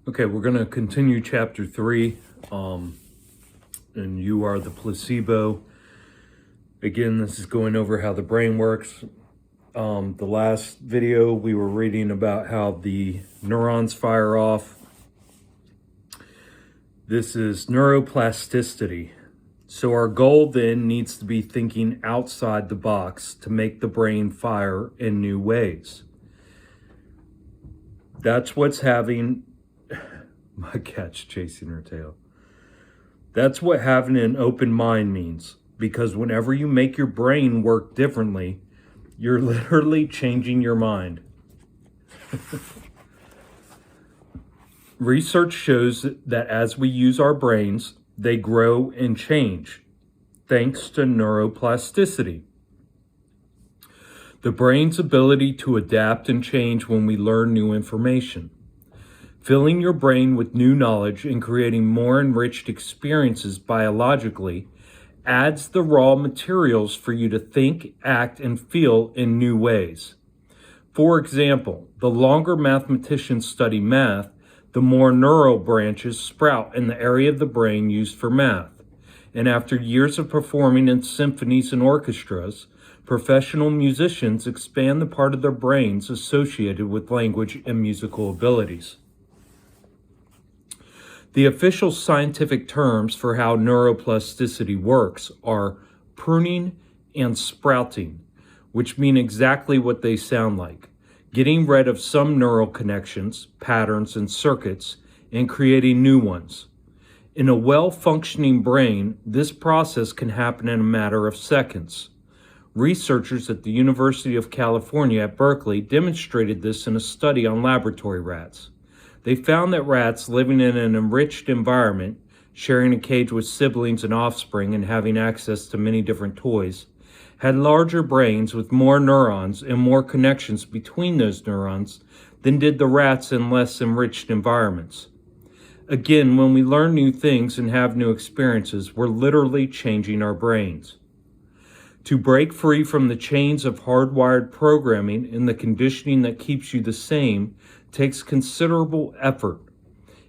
Okay, we're going to continue chapter 3, and You Are The Placebo. Again, this is going over how the brain works. The last video, we were reading about how the neurons fire off. This is neuroplasticity. So our goal then needs to be thinking outside the box to make the brain fire in new ways. That's what's having... My cat's chasing her tail. That's what having an open mind means. Because whenever you make your brain work differently, you're literally changing your mind. Research shows that as we use our brains, they grow and change, thanks to neuroplasticity. The brain's ability to adapt and change when we learn new information. Filling your brain with new knowledge and creating more enriched experiences biologically adds the raw materials for you to think, act, and feel in new ways. For example, the longer mathematicians study math, the more neural branches sprout in the area of the brain used for math. And after years of performing in symphonies and orchestras, professional musicians expand the part of their brains associated with language and musical abilities. The official scientific terms for how neuroplasticity works are pruning and sprouting, which mean exactly what they sound like: getting rid of some neural connections, patterns, and circuits, and creating new ones. In a well-functioning brain, this process can happen in a matter of seconds. Researchers at the University of California at Berkeley demonstrated this in a study on laboratory rats. They found that rats living in an enriched environment, sharing a cage with siblings and offspring and having access to many different toys, had larger brains with more neurons and more connections between those neurons than did the rats in less enriched environments. Again, when we learn new things and have new experiences, we're literally changing our brains. To break free from the chains of hardwired programming and the conditioning that keeps you the same takes considerable effort.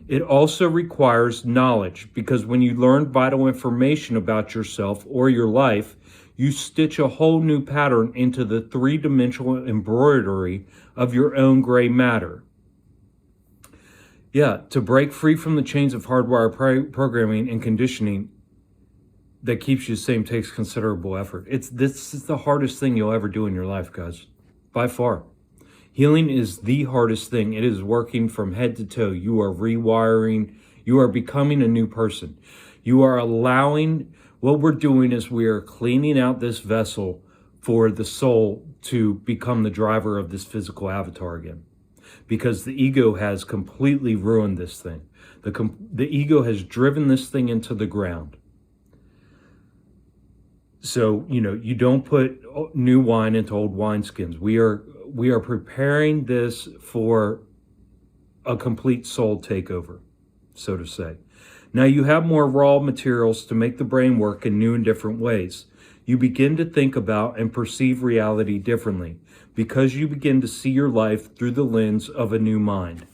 It also requires knowledge, because when you learn vital information about yourself or your life, you stitch a whole new pattern into the three-dimensional embroidery of your own gray matter. To break free from the chains of hardwired programming and conditioning that keeps you the same takes considerable effort. This is the hardest thing you'll ever do in your life, guys, by far. Healing is the hardest thing. It is working from head to toe. You are rewiring. You are becoming a new person. You are allowing, what we're doing is we are cleaning out this vessel for the soul to become the driver of this physical avatar again. Because the ego has completely ruined this thing. The ego has driven this thing into the ground. So, you don't put new wine into old wineskins. We are preparing this for a complete soul takeover, so to say. Now you have more raw materials to make the brain work in new and different ways. You begin to think about and perceive reality differently because you begin to see your life through the lens of a new mind.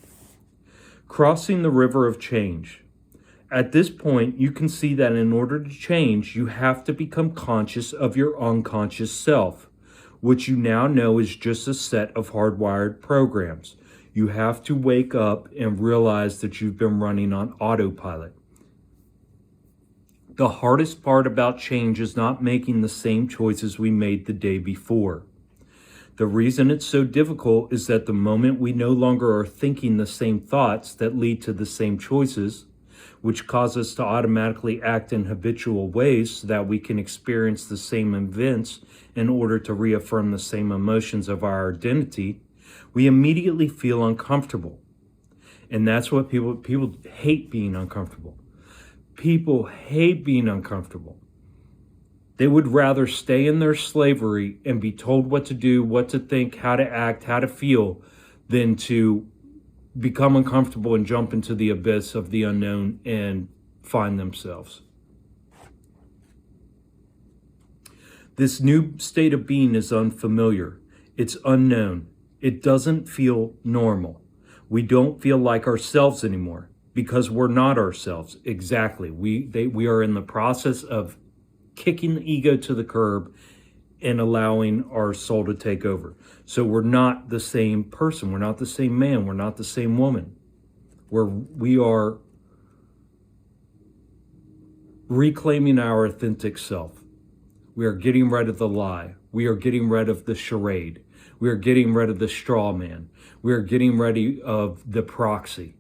Crossing the river of change. At this point, you can see that in order to change, you have to become conscious of your unconscious self, which you now know is just a set of hardwired programs. You have to wake up and realize that you've been running on autopilot. The hardest part about change is not making the same choices we made the day before. The reason it's so difficult is that the moment we no longer are thinking the same thoughts that lead to the same choices, which cause us to automatically act in habitual ways so that we can experience the same events in order to reaffirm the same emotions of our identity, we immediately feel uncomfortable. And that's what people hate being uncomfortable. People hate being uncomfortable. They would rather stay in their slavery and be told what to do, what to think, how to act, how to feel, than to become uncomfortable and jump into the abyss of the unknown and find themselves. This new state of being is unfamiliar. It's unknown. It doesn't feel normal. We don't feel like ourselves anymore because we're not ourselves. Exactly. We are in the process of kicking the ego to the curb and allowing our soul to take over. So we're not the same person. We're not the same man. We're not the same woman. We are reclaiming our authentic self. We are getting rid of the lie. We are getting rid of the charade. We are getting rid of the straw man. We are getting rid of the proxy.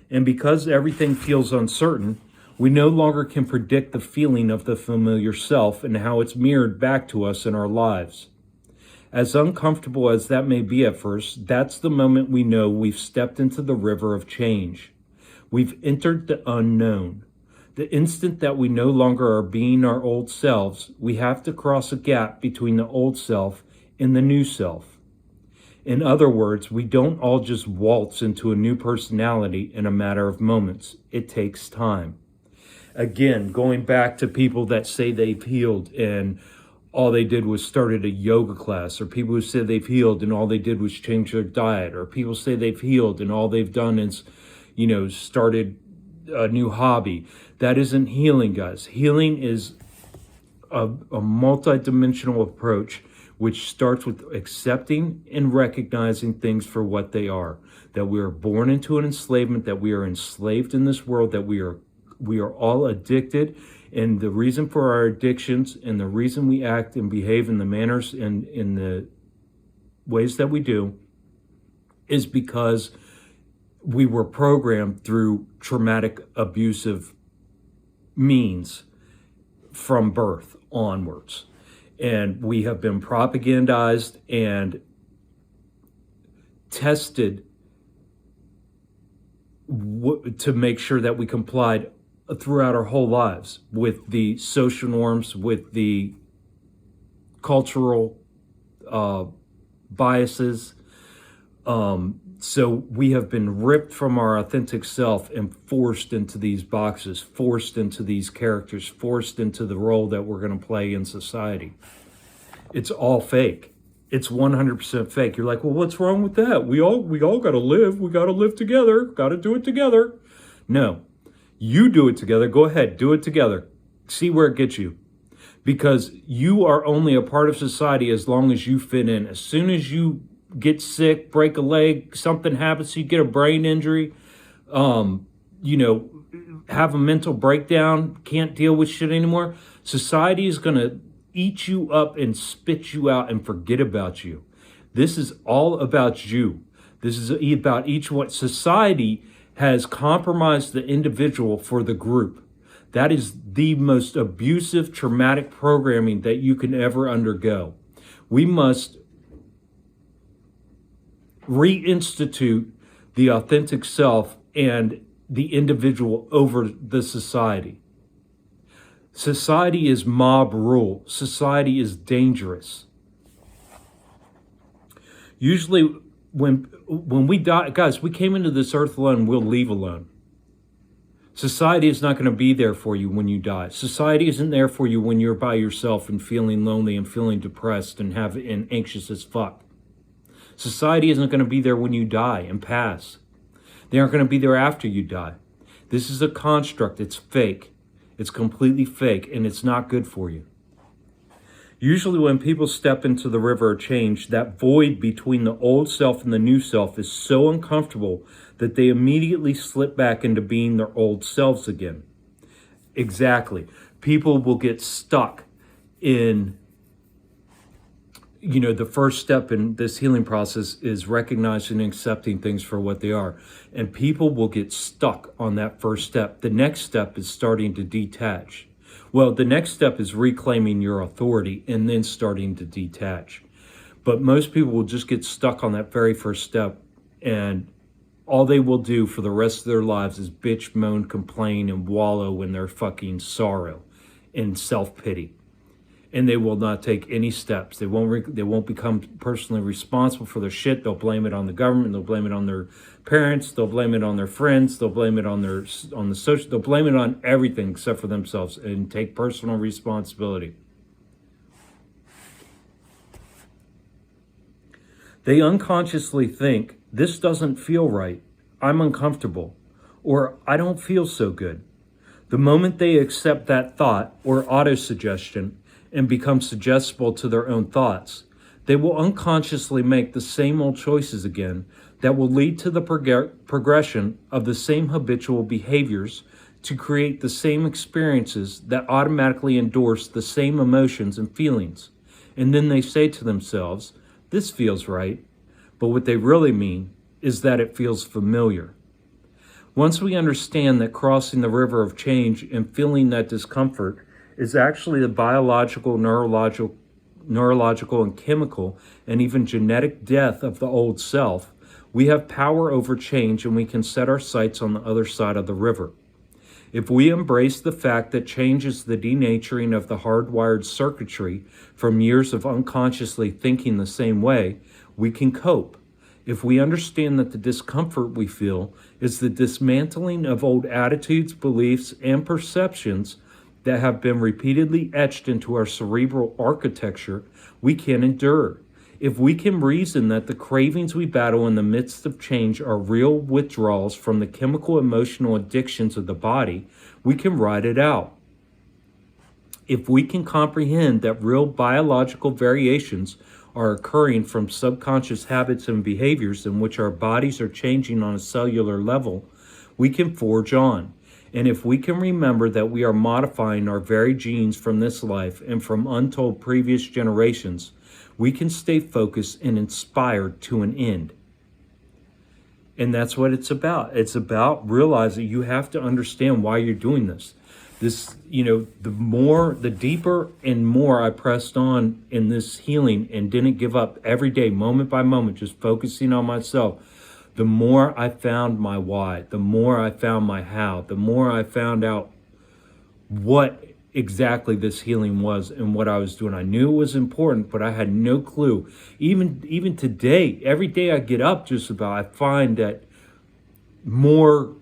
And because everything feels uncertain, we no longer can predict the feeling of the familiar self and how it's mirrored back to us in our lives. As uncomfortable as that may be at first, that's the moment we know we've stepped into the river of change. We've entered the unknown. The instant that we no longer are being our old selves, we have to cross a gap between the old self and the new self. In other words, we don't all just waltz into a new personality in a matter of moments. It takes time. Again, going back to people that say they've healed and all they did was started a yoga class, or people who say they've healed and all they did was change their diet, or people say they've healed and all they've done is, started a new hobby. That isn't healing, guys. Healing is a multidimensional approach which starts with accepting and recognizing things for what they are. That we are born into an enslavement, that we are enslaved in this world, that we are all addicted. And the reason for our addictions and the reason we act and behave in the manners and in the ways that we do is because we were programmed through traumatic, abusive means from birth onwards. And we have been propagandized and tested to make sure that we complied throughout our whole lives with the social norms, with the cultural biases. So we have been ripped from our authentic self and forced into these boxes, forced into these characters, forced into the role that we're going to play in society. It's all fake. It's 100% fake. You're like, well, what's wrong with that? We all got to live. We got to live together. Got to do it together. No, you do it together. Go ahead, do it together. See where it gets you. Because you are only a part of society as long as you fit in. As soon as you get sick, break a leg, something happens, you get a brain injury, have a mental breakdown, can't deal with shit anymore, society is going to eat you up and spit you out and forget about you. This is all about you. This is about each one. Society has compromised the individual for the group. That is the most abusive, traumatic programming that you can ever undergo. We must reinstitute the authentic self and the individual over the society. Society is mob rule. Society is dangerous. Usually when we die, guys, we came into this earth alone, we'll leave alone. Society is not going to be there for you when you die. Society isn't there for you when you're by yourself and feeling lonely and feeling depressed and anxious as fuck. Society isn't going to be there when you die and pass. They aren't going to be there after you die. This is a construct. It's fake. It's completely fake, and it's not good for you. Usually when people step into the river of change, that void between the old self and the new self is so uncomfortable that they immediately slip back into being their old selves again. Exactly. People will get stuck in, the first step in this healing process is recognizing and accepting things for what they are. And people will get stuck on that first step. The next step is starting to detach. Well, the next step is reclaiming your authority and then starting to detach. But most people will just get stuck on that very first step, and all they will do for the rest of their lives is bitch, moan, complain, and wallow in their fucking sorrow and self-pity. And they will not take any steps. They won't become personally responsible for their shit. They'll blame it on the government. They'll blame it on their parents. They'll blame it on their friends. They'll blame it on the social. They'll blame it on everything except for themselves and take personal responsibility. They unconsciously think, this doesn't feel right, I'm uncomfortable, or I don't feel so good. The moment they accept that thought or autosuggestion and become suggestible to their own thoughts, they will unconsciously make the same old choices again that will lead to the progression of the same habitual behaviors to create the same experiences that automatically endorse the same emotions and feelings. And then they say to themselves, this feels right, but what they really mean is that it feels familiar. Once we understand that crossing the river of change and feeling that discomfort is actually the biological, neurological, and chemical, and even genetic death of the old self, we have power over change and we can set our sights on the other side of the river. If we embrace the fact that change is the denaturing of the hardwired circuitry from years of unconsciously thinking the same way, we can cope. If we understand that the discomfort we feel is the dismantling of old attitudes, beliefs, and perceptions that have been repeatedly etched into our cerebral architecture, we can endure. If we can reason that the cravings we battle in the midst of change are real withdrawals from the chemical emotional addictions of the body, we can ride it out. If we can comprehend that real biological variations are occurring from subconscious habits and behaviors in which our bodies are changing on a cellular level, we can forge on. And if we can remember that we are modifying our very genes from this life and from untold previous generations, we can stay focused and inspired to an end. And that's what it's about. It's about realizing you have to understand why you're doing this. The deeper and more I pressed on in this healing and didn't give up every day, moment by moment, just focusing on myself, the more I found my why, the more I found my how, the more I found out what exactly this healing was and what I was doing. I knew it was important, but I had no clue. Even today, every day I get up just about, I find that more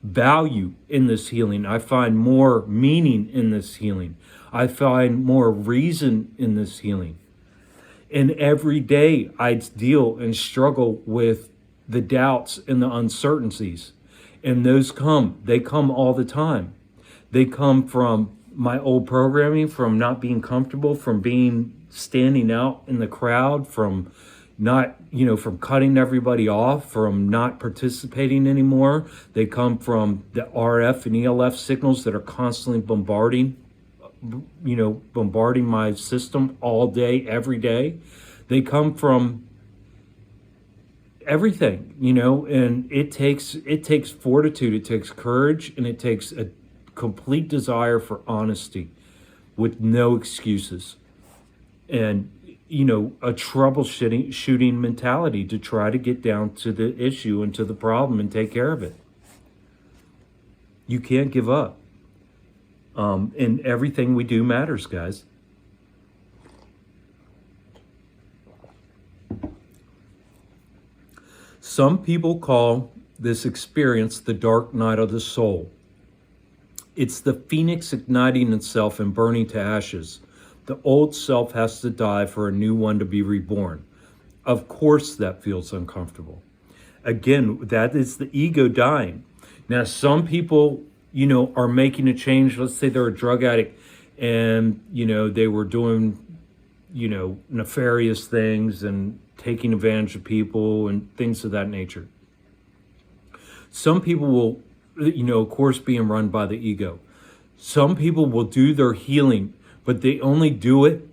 value in this healing. I find more meaning in this healing. I find more reason in this healing. And every day I deal and struggle with the doubts and the uncertainties. And they come all the time. They come from my old programming, from not being comfortable, from standing out in the crowd, from from cutting everybody off, from not participating anymore. They come from the RF and ELF signals that are constantly bombarding my system all day, every day. They come from everything, and it takes fortitude, it takes courage, and it takes a complete desire for honesty with no excuses. And a troubleshooting mentality to try to get down to the issue and to the problem and take care of it. You can't give up. And everything we do matters, guys. Some people call this experience the dark night of the soul. It's the phoenix igniting itself and burning to ashes. The old self has to die for a new one to be reborn. Of course that feels uncomfortable. Again, that is the ego dying. Now, some people, are making a change. Let's say they're a drug addict and, they were doing, nefarious things and taking advantage of people and things of that nature. Some people will, of course, being run by the ego. Some people will do their healing, but they only do it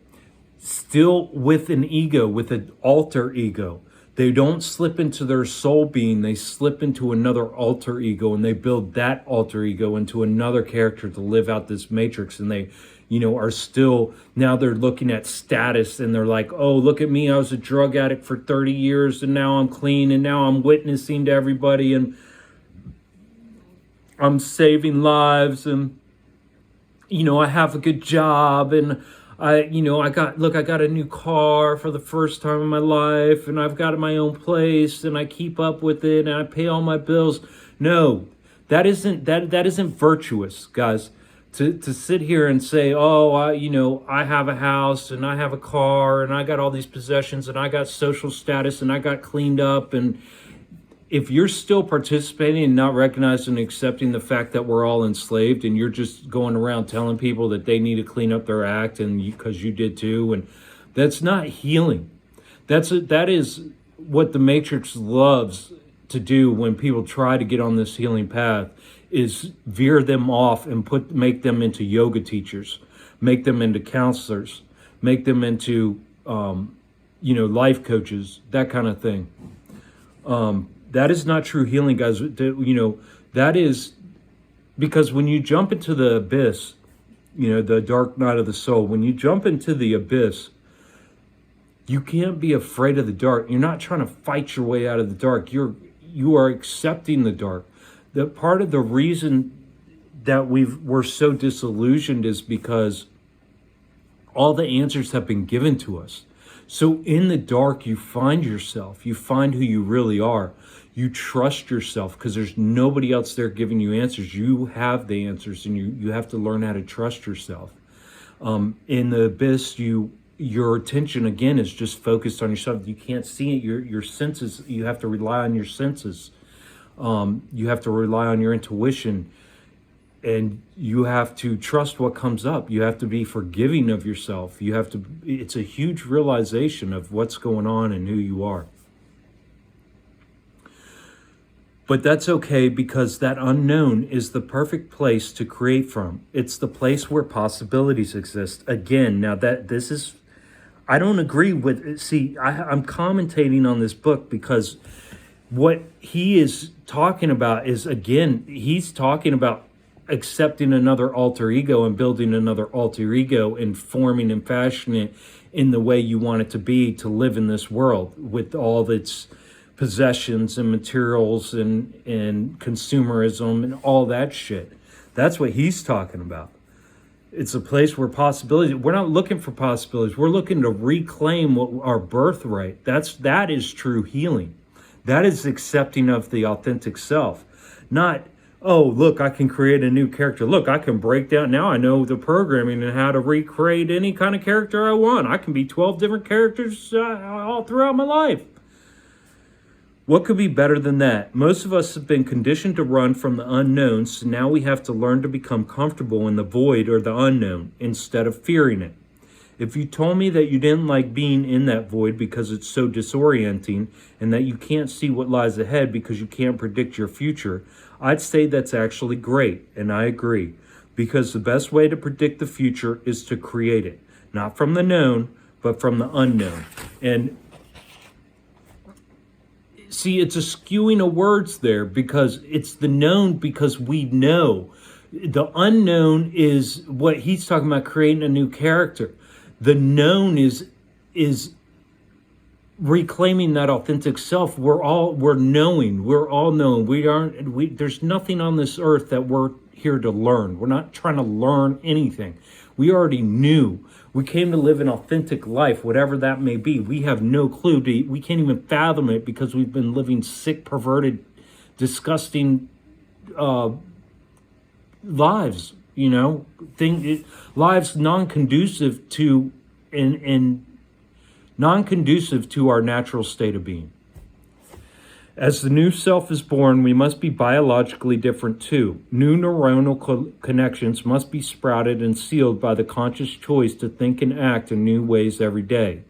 still with an ego, with an alter ego. They don't slip into their soul being, they slip into another alter ego, and they build that alter ego into another character to live out this matrix. And they, are still, now they're looking at status and they're like, oh, look at me, I was a drug addict for 30 years and now I'm clean and now I'm witnessing to everybody and I'm saving lives and, I have a good job and I got a new car for the first time in my life and I've got my own place and I keep up with it and I pay all my bills. No, that isn't virtuous, guys. To sit here and say, oh, I have a house and I have a car and I got all these possessions and I got social status and I got cleaned up. And if you're still participating and not recognizing and accepting the fact that we're all enslaved, and you're just going around telling people that they need to clean up their act, and because you did too, and that's not healing. That is what the Matrix loves to do when people try to get on this healing path, is veer them off and make them into yoga teachers, make them into counselors, make them into life coaches, that kind of thing. That is not true healing, guys. That is because when you jump into the abyss, the dark night of the soul, when you jump into the abyss, you can't be afraid of the dark. You're not trying to fight your way out of the dark. You are accepting the dark. The part of the reason that we're so disillusioned is because all the answers have been given to us. So in the dark, you find yourself. You find who you really are. You trust yourself because there's nobody else there giving you answers. You have the answers, and you have to learn how to trust yourself. In the abyss, your attention again is just focused on yourself. You can't see it. Your senses. You have to rely on your senses. You have to rely on your intuition, and you have to trust what comes up. You have to be forgiving of yourself. It's a huge realization of what's going on and who you are. But that's okay, because that unknown is the perfect place to create from. It's the place where possibilities exist. Again, now I don't agree with, I'm commentating on this book because what he is talking about is, again, he's talking about accepting another alter ego and building another alter ego and forming and fashioning it in the way you want it to be, to live in this world with all its possessions and materials and consumerism and all that shit. That's what he's talking about. It's a place where possibilities, we're not looking for possibilities. We're looking to reclaim our birthright. That is true healing. That is accepting of the authentic self. Not, oh, look, I can create a new character. Look, I can break down. Now I know the programming and how to recreate any kind of character I want. I can be 12 different characters all throughout my life. What could be better than that? Most of us have been conditioned to run from the unknown, so now we have to learn to become comfortable in the void or the unknown instead of fearing it. If you told me that you didn't like being in that void because it's so disorienting and that you can't see what lies ahead because you can't predict your future, I'd say that's actually great, and I agree. Because the best way to predict the future is to create it. Not from the known, but from the unknown. And see, it's a skewing of words there, because it's the known because we know. The unknown is what he's talking about, creating a new character. The known is reclaiming that authentic self. We're knowing. We're all knowing. There's nothing on this earth that we're here to learn. We're not trying to learn anything. We already knew. We came to live an authentic life, whatever that may be. We have no clue. We can't even fathom it because we've been living sick, perverted, disgusting lives. Lives non-conducive to and non-conducive to our natural state of being. As the new self is born, we must be biologically different too. New neuronal connections must be sprouted and sealed by the conscious choice to think and act in new ways every day.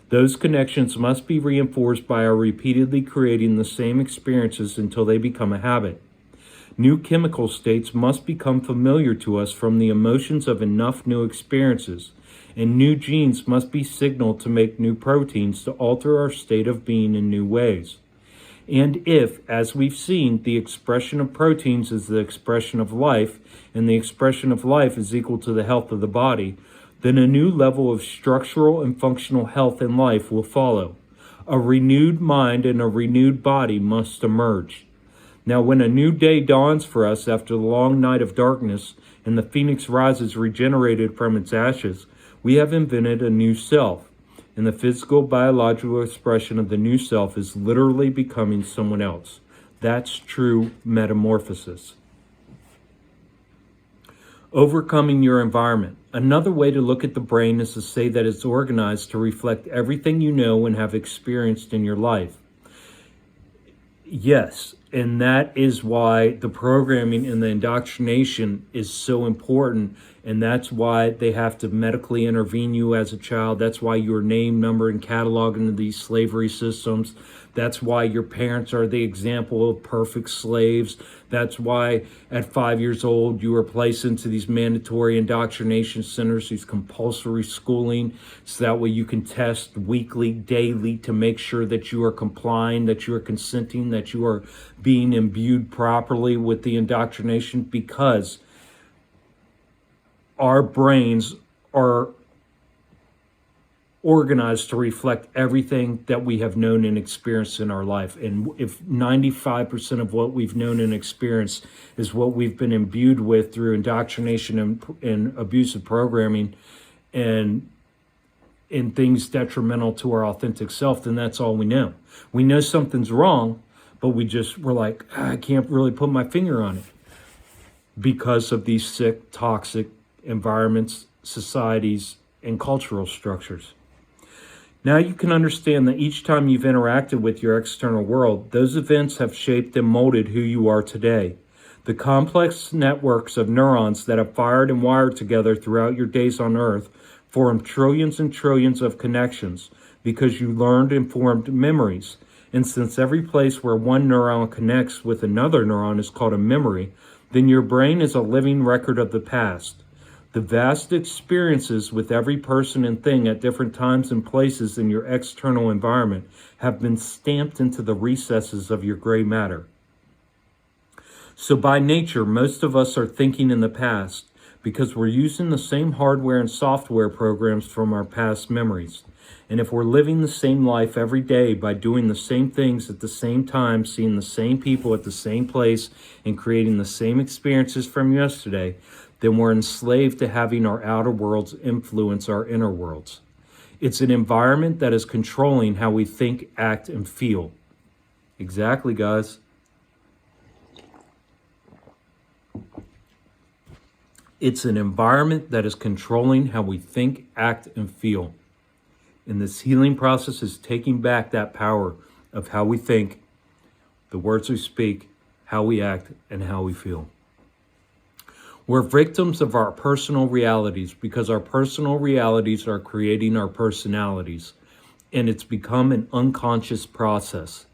Those connections must be reinforced by our repeatedly creating the same experiences until they become a habit. New chemical states must become familiar to us from the emotions of enough new experiences, and new genes must be signaled to make new proteins to alter our state of being in new ways. And if, as we've seen, the expression of proteins is the expression of life, and the expression of life is equal to the health of the body, then a new level of structural and functional health in life will follow. A renewed mind and a renewed body must emerge. Now, when a new day dawns for us after the long night of darkness, and the phoenix rises regenerated from its ashes, we have invented a new self. And the physical, biological expression of the new self is literally becoming someone else. That's true metamorphosis. Overcoming your environment. Another way to look at the brain is to say that it's organized to reflect everything you know and have experienced in your life. Yes, and that is why the programming and the indoctrination is so important, and that's why they have to medically intervene you as a child. That's why your name, number, and catalog into these slavery systems. That's why your parents are the example of perfect slaves. That's why at 5 years old you were placed into these mandatory indoctrination centers, these compulsory schooling, so that way you can test weekly, daily to make sure that you are complying, that you are consenting, that you are being imbued properly with the indoctrination, because our brains are organized to reflect everything that we have known and experienced in our life. And if 95% of what we've known and experienced is what we've been imbued with through indoctrination and abusive programming and things detrimental to our authentic self, then that's all we know. We know something's wrong, but we're like, I can't really put my finger on it because of these sick, toxic environments, societies, and cultural structures. Now you can understand that each time you've interacted with your external world, those events have shaped and molded who you are today. The complex networks of neurons that have fired and wired together throughout your days on Earth form trillions and trillions of connections because you learned and formed memories. And since every place where one neuron connects with another neuron is called a memory, then your brain is a living record of the past. The vast experiences with every person and thing at different times and places in your external environment have been stamped into the recesses of your gray matter. So by nature, most of us are thinking in the past because we're using the same hardware and software programs from our past memories. And if we're living the same life every day by doing the same things at the same time, seeing the same people at the same place, and creating the same experiences from yesterday, then we're enslaved to having our outer worlds influence our inner worlds. It's an environment that is controlling how we think, act, and feel. Exactly, guys. It's an environment that is controlling how we think, act, and feel. And this healing process is taking back that power of how we think, the words we speak, how we act, and how we feel. We're victims of our personal realities because our personal realities are creating our personalities, and it's become an unconscious process.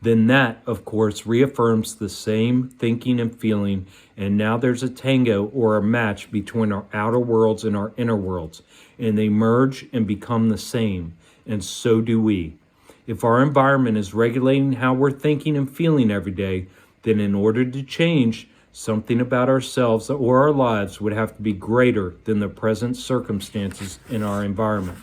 Then that, of course, reaffirms the same thinking and feeling, and now there's a tango or a match between our outer worlds and our inner worlds, and they merge and become the same, and so do we. If our environment is regulating how we're thinking and feeling every day, then in order to change, something about ourselves or our lives would have to be greater than the present circumstances in our environment.